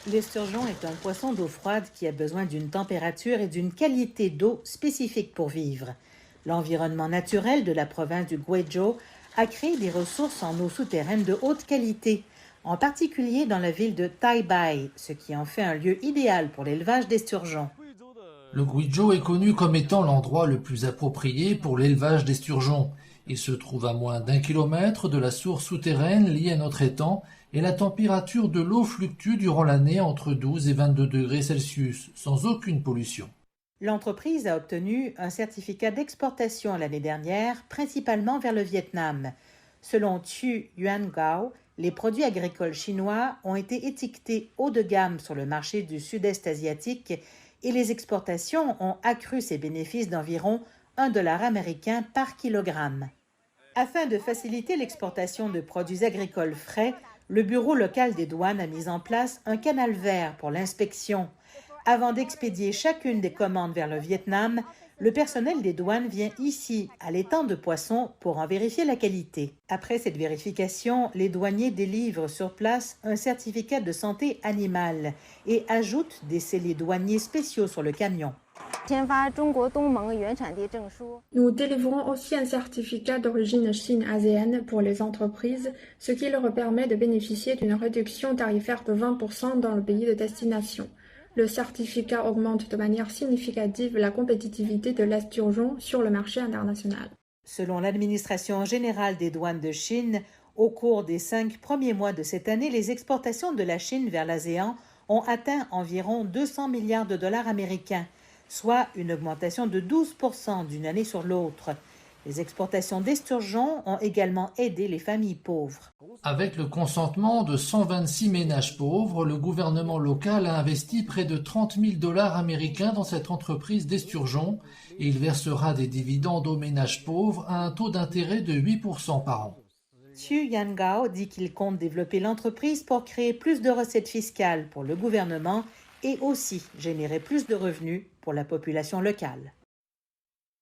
L'esturgeon est un poisson d'eau froide qui a besoin d'une température et d'une qualité d'eau spécifique pour vivre. L'environnement naturel de la province du Guizhou a créé des ressources en eau souterraine de haute qualité, en particulier dans la ville de Taipei, ce qui en fait un lieu idéal pour l'élevage d'esturgeons. Le Guizhou est connu comme étant l'endroit le plus approprié pour l'élevage d'esturgeons. Il se trouve à moins d'1 kilomètre de la source souterraine liée à notre étang et la température de l'eau fluctue durant l'année entre 12 et 22 degrés Celsius, sans aucune pollution. L'entreprise a obtenu un certificat d'exportation l'année dernière, principalement vers le Vietnam. Selon Tu Yuan-Gao, les produits agricoles chinois ont été étiquetés haut de gamme sur le marché du sud-est asiatique et les exportations ont accru ses bénéfices d'environ 1 dollar américain par kilogramme. Afin de faciliter l'exportation de produits agricoles frais, le bureau local des douanes a mis en place un canal vert pour l'inspection. Avant d'expédier chacune des commandes vers le Vietnam, le personnel des douanes vient ici, à l'étang de poissons, pour en vérifier la qualité. Après cette vérification, les douaniers délivrent sur place un certificat de santé animale et ajoutent des scellés douaniers spéciaux sur le camion. Nous délivrons aussi un certificat d'origine Chine-ASEAN pour les entreprises, ce qui leur permet de bénéficier d'une réduction tarifaire de 20% dans le pays de destination. Le certificat augmente de manière significative la compétitivité de l'esturgeon sur le marché international. Selon l'administration générale des douanes de Chine, au cours des 5 premiers mois de cette année, les exportations de la Chine vers l'ASEAN ont atteint environ 200 milliards de dollars américains, soit une augmentation de 12% d'une année sur l'autre. Les exportations d'esturgeons ont également aidé les familles pauvres. Avec le consentement de 126 ménages pauvres, le gouvernement local a investi près de 30 000 dollars américains dans cette entreprise d'esturgeons et il versera des dividendes aux ménages pauvres à un taux d'intérêt de 8% par an. Tu Yuan-Gao dit qu'il compte développer l'entreprise pour créer plus de recettes fiscales pour le gouvernement et aussi générer plus de revenus pour la population locale.